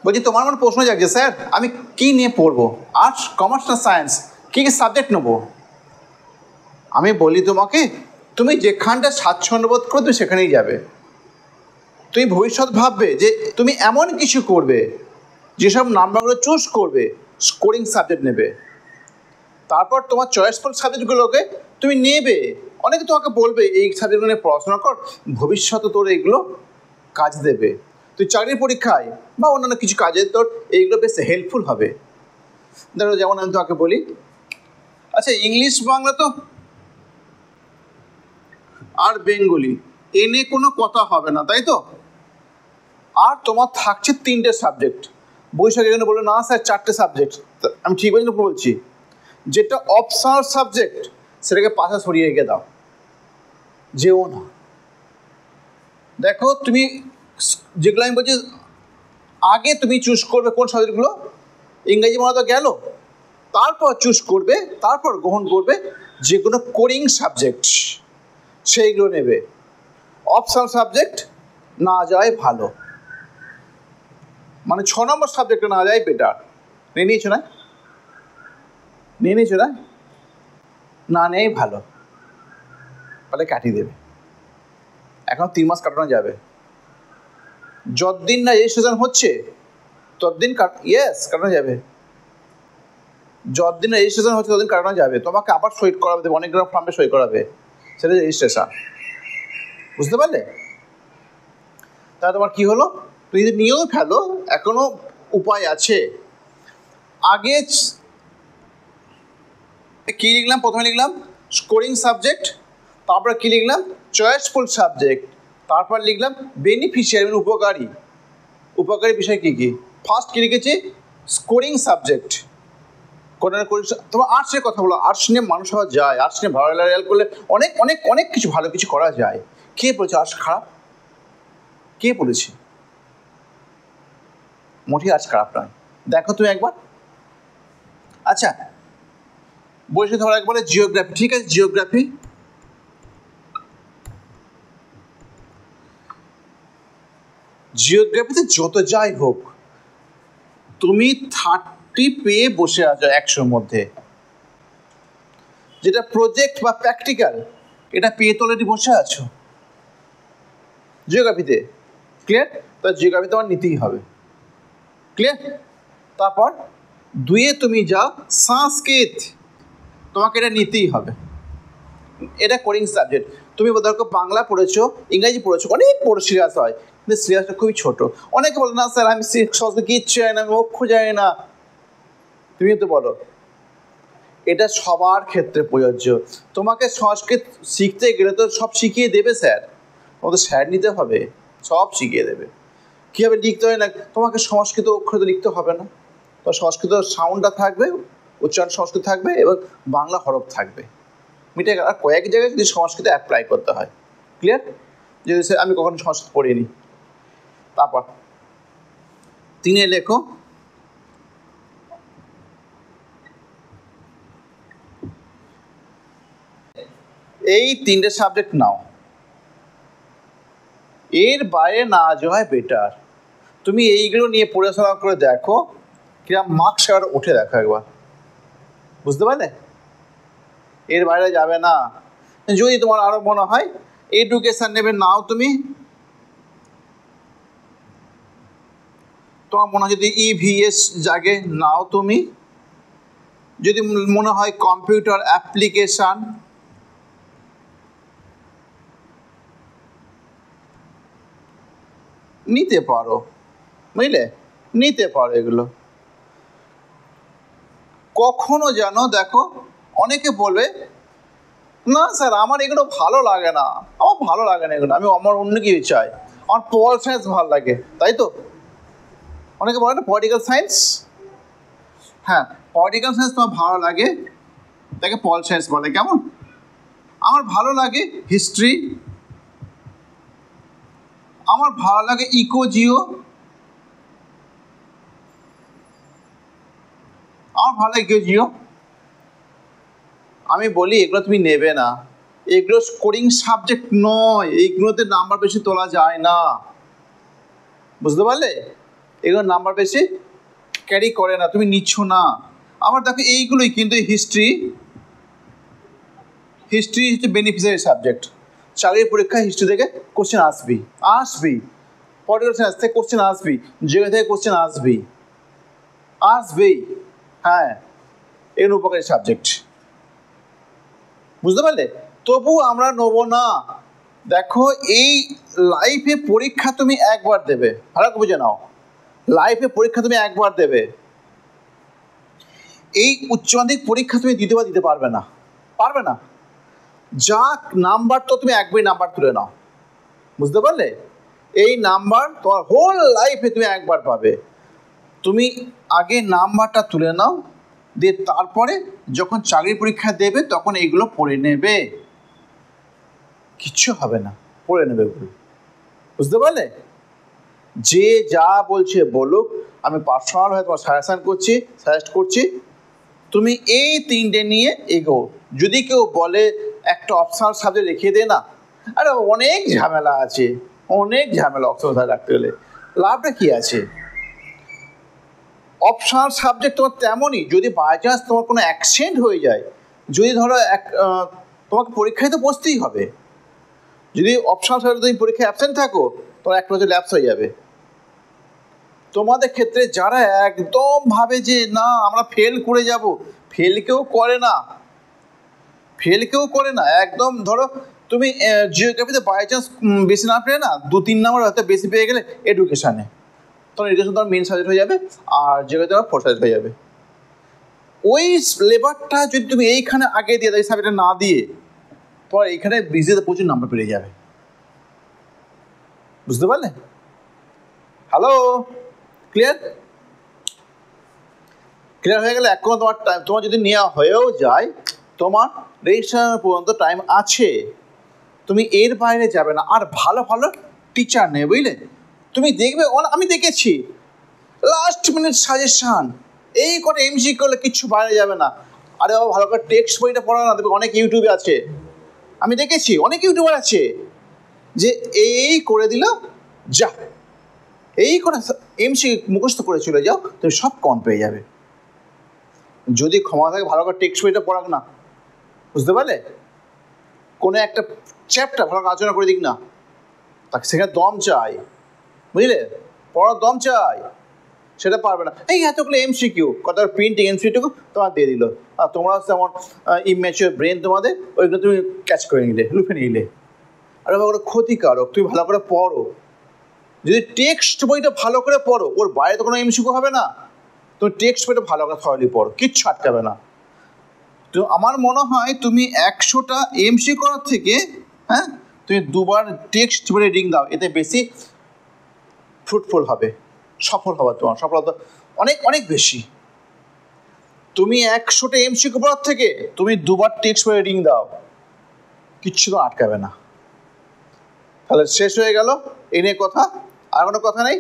বলছি তোমার মনে প্রশ্ন জাগছে স্যার আমি কি নিয়ে পড়বো, আর্টস কমার্স না সায়েন্স, কী কী সাবজেক্ট নেবো? আমি বলি তোমাকে তুমি যেখানটা স্বাচ্ছন্দ্য বোধ করো তুমি সেখানেই যাবে। তুমি ভবিষ্যৎ ভাববে যে তুমি এমন কিছু করবে যেসব নাম্বারগুলো চুজ করবে স্কোরিং সাবজেক্ট নেবে, তারপর তোমার চয়েসফুল সাবজেক্টগুলোকে তুমি নেবে। অনেকে তোমাকে বলবে এই সাবজেক্টগুলো নিয়ে পড়াশোনা কর, ভবিষ্যতে তোর এইগুলো কাজ দেবে, তুই চাকরির পরীক্ষায় বা অন্যান্য কিছু কাজে তোর এইগুলো বেশ হেল্পফুল হবে। ধরো যেমন আমি তোমাকে বলি, আচ্ছা ইংলিশ বাংলা তো আর বেঙ্গলি এ নিয়ে কোনো কথা হবে না, তাই তো? আর তোমার থাকছে 3টে সাবজেক্ট। বৈশাখ এখানে বললো না স্যার 4টে সাবজেক্ট। আমি ঠিক বলছি, যেটা অপশনাল সাবজেক্ট সেটাকে পাশে সরিয়ে রেখে দাও, যেও না। দেখো তুমি যেগুলো আমি বলছি আগে তুমি চুজ করবে কোন সাবজেক্টগুলো, ইংরেজি পড়া তো গেল, তারপর চুজ করবে, তারপর গ্রহণ করবে যে কোনো কোরিং সাবজেক্ট সেইগুলো নেবে। অপশনাল সাবজেক্ট না যায় ভালো, মানে 6 নম্বর সাবজেক্টে না যায় বেটার। নিয়েছো না? নিয়েছো না? না নেই ভালো, তাহলে কাটিয়ে দেবে। এখন 3 মাস কাটানো যাবে, যতদিন না রেজিস্ট্রেশন হচ্ছে ততদিন কাটানো যাবে। যতদিন রেজিস্ট্রেশন হচ্ছে ততদিন কাটানো যাবে। তোমাকে আবার সই করাবে দেবে, অনেকগুলো ফর্মে সই করাবে, সেটা রেজিস্ট্রেশন। বুঝতে পারলে? তাহলে তোমার কী হলো, তুমি যদি নিয়েও ফেলো এখনও উপায় আছে। আগে কী লিখলাম, প্রথমে লিখলাম স্কোরিং সাবজেক্ট, তারপরে কী লিখলাম চয়েসফুল সাবজেক্ট, তারপর লিখলাম বেনিফিশিয়ারি মানে উপকারী। উপকারী বিষয় কী কী? ফার্স্ট কী লিখেছি স্কোরিং সাবজেক্ট। তোমার আর্টসের কথা বলো, আর্টস নিয়ে মানুষ হওয়া যায়, আর্টস নিয়ে ভালো রেজাল্ট করলে অনেক অনেক অনেক কিছু ভালো কিছু করা যায়। কে বলেছে আর্টস খারাপ? কে বলেছে? মোটেই আর্টস খারাপ নয়, দেখো তুমি একবার। আচ্ছা বলছি ধরো একবারে জিওগ্রাফি, ঠিক আছে জিওগ্রাফি। জিওগ্রাফিতে যত যাই হোক তুমি 30 পেয়ে বসে আছো 100-র মধ্যে। যেটা প্রজেক্ট বা প্র্যাকটিক্যাল এটা পেয়ে তো অলরেডি বসে আছো জিওগ্রাফিতে। ক্লিয়ার? তো জিওগ্রাফি তোমার নিতেই হবে। ক্লিয়ার? তারপর 2-এ তুমি যাও সংস্কৃত, তোমাকে এটা নিতেই হবে, এটা কোরিং সাবজেক্ট। তুমি ধরো বাংলা পড়েছো, ইংরাজি পড়েছো, অনেক বড় সিরিয়াস হয়, কিন্তু সিরিয়াসটা খুবই ছোট। অনেকে বলে না স্যার আমি সংস্কৃত কিচ্ছু জানি না, আমি অক্ষর জানি না। তুমি তো বলো এটা সবার ক্ষেত্রে প্রযোজ্য। তোমাকে সংস্কৃত শিখতে গেলে তো সব শিখিয়ে দেবে স্যার, তোমাকে স্যার নিতে হবে, সব শিখিয়ে দেবে। কীভাবে লিখতে হয় না, তোমাকে সংস্কৃত অক্ষর তো লিখতে হবে না, তো সংস্কৃত সাউন্ডটা থাকবে, উচ্চারণ সংস্কৃত থাকবে এবং বাংলা হরফ থাকবে, মিটে গেল। আর কয়েক জায়গায় যদি সংস্কৃত অ্যাপ্লাই করতে হয়। ক্লিয়ার? যদি সে আমি কখনো সংস্কৃত পড়িনি। তারপর 3-এ লেখো এই 3টে সাবজেক্ট নাও, এর বাইরে না যাওয়াই বেটার। তুমি এইগুলো নিয়ে পড়াশোনা করে দেখো কিরম মার্কস আর উঠে দেখো একবার, বুঝতে পারলে? এর বাইরে যাবে না। যদি তোমার আরও মনে হয় এডুকেশান নেবে নাও, তুমি তোমার মনে হয় যদি EVS জাগে নাও, তুমি যদি মনে হয় কম্পিউটার অ্যাপ্লিকেশান নিতে পারো, বুঝলে? নিতে পারো এগুলো। কখনো যেন দেখো অনেকে বলবে না স্যার আমার এগুলো ভালো লাগে না, আমার ভালো লাগে না এগুলো, আমি আমার অন্য কিছু চাই, আমার পল সায়েন্স ভালো লাগে, তাই তো? অনেকে বলে না পলিটিক্যাল সায়েন্স, হ্যাঁ পলিটিক্যাল সায়েন্স তোমার ভালো লাগে, তাকে পল সায়েন্স বলে। কেমন? আমার ভালো লাগে হিস্ট্রি, আমার ভালো লাগে ইকোজিও, আমার ভালো লাগে ইকোজিও। আমি বলি এগুলো তুমি নেবে না, এগুলো স্কোরিং সাবজেক্ট নয়, এইগুলোতে নাম্বার বেশি তোলা যায় না, বুঝতে পারলে? এগুলো নাম্বার বেশি ক্যারি করে না, তুমি নিচ্ছ না। আবার দেখো এইগুলোই কিন্তু হিস্ট্রি হচ্ছে বেনিফিশিয়ারি সাবজেক্ট। চাকরির পরীক্ষায় হিস্ট্রি থেকে কোশ্চেন আসবেই পলিটিক্যাল সায়েন্স থেকে কোশ্চেন আসবেই, জিওগ্রাফি থেকে কোশ্চেন আসবেই। হ্যাঁ, এর উপকারী সাবজেক্ট, বুঝতে পারলে? তবু আমরা নেবো না। দেখো এই লাইফে পরীক্ষা তুমি একবার দেবে, ভালো করে বুঝে নাও, লাইফে পরীক্ষা তুমি একবার দেবে। এই উচ্চ মাধ্যমিক পরীক্ষা তুমি দিতে পারবে না। যা নাম্বার তো তুমি একবারই নাম্বার তুলে নাও, বুঝতে পারলে? এই নাম্বার তোমার হোল লাইফে তুমি একবার পাবে। তুমি আগে নাম্বারটা তুলে নাও, দিয়ে তারপরে যখন চাকরির পরীক্ষা দেবে তখন এইগুলো পড়ে নেবে, কিচ্ছু হবে না, পড়ে নেবে ওগুলো, বুঝতে পারলে? যে যা বলছে বলুক, আমি পার্সোনাল হয়ে তোমার সাজেস্ট করছি তুমি এই 3টে নিয়ে এগো। যদি কেউ বলে একটা অপশনাল সাবজেক্ট রেখে দে না, আরে অনেক ঝামেলা আছে, অপশনাল সাবজেক্ট রাখতে গেলে লাভটা কি আছে? অপশনাল সাবজেক্ট তোমার তেমনই, যদি বাই চান্স তোমার কোনো অ্যাক্সিডেন্ট হয়ে যায়, যদি ধরো তোমাকে পরীক্ষায় তো বসতেই হবে, যদি অপশনাল সাবজেক্ট তুমি পরীক্ষায় অ্যাবসেন্ট থাকো, তোমার 1 বছর ল্যাপস হয়ে যাবে। তোমাদের ক্ষেত্রে যারা একদম ভাবে যে না আমরা ফেল করে যাব, ফেল কেউ করে না। একদম ধরো তুমি জিওগ্রাফিতে বাই চান্স বেশি না পেলে না, 2-3 নম্বর হয়তো বেশি পেয়ে গেলে এডুকেশানে, তখন এডুকেশন তোমার মেন সাবজেক্ট হয়ে যাবে, আর জিওগ্রাফি তোমার 4th সাবজেক্ট হয়ে যাবে। ওই লেবারটা যদি তুমি এইখানে আগে দিয়ে দাও, এই সাবজেক্টটা না দিয়ে, তোমার এইখানে বিজিতে প্রচুর নাম্বার পেয়ে যাবে, বুঝতে পারলে? হ্যালো, ক্লিয়ার হয়ে গেলে? এখন তোমার যদি নেওয়া হয়েও যায়, তোমার রেজিস্ট্রেশন পর্যন্ত টাইম আছে, তুমি এর বাইরে যাবে না। আর ভালো টিচার নেই, বুঝলে? তুমি দেখবে, আমি দেখেছি লাস্ট মিনিট সাজেশান, এই করে এমসি করলে কিচ্ছু বাইরে যাবে না। আরে বাবা, ভালো করে টেক্সট বইটা পড়া না, দেখবে অনেক ইউটিউবে আছে, আমি দেখেছি অনেক ইউটিউবার আছে যে এই করে দিল, যা এই করে এমসি মুখস্থ করে চলে যাও, তুমি সব কম পেয়ে যাবে। যদি ক্ষমা থাকে ভালো করে টেক্সট বইটা পড়াক না, বুঝতে পারলে? কোনো একটা চ্যাপ্টার ভালো করে আলোচনা করে দিক না, তাকে সেখানে দম চাই, বুঝলে? পড়ার দম চাই, সেটা পারবে না। এই এতগুলো এমসিকিউ, কত প্রিন্টিং এমসিকিউ তোমার দিয়ে দিল, আর তোমরা যেমন ইম্যাচিওর ব্রেন তোমাদের, ওইগুলো তুমি ক্যাচ করে নিলে, লুফে নিলে। আর ওগুলো ক্ষতিকারক, তুমি ভালো করে পড়ো। যদি টেক্সট বইটা ভালো করে পড়ো, ওর বাইরে তো কোনো এমসিকিউ হবে না। তুমি টেক্সট বইটা ভালো করে থরলি পড়ো, কিচ্ছু আটকাবে না। তো আমার মনে হয় তুমি 100টা এমসি করার থেকে তুমি 2বার টেক্সট বই রিডিং দাও, এতে বেশি ফ্রুটফুল হবে, সফল হবে, তোমার সফলতা অনেক বেশি। তুমি 100টা এমসিকিউ পড়ার থেকে তুমি 2বার টেক্সট বই রিডিং দাও, কিচ্ছু তো আটকাবে না। তাহলে শেষ হয়ে গেল এই নিয়ে কথা, আর কোনো কথা নেই।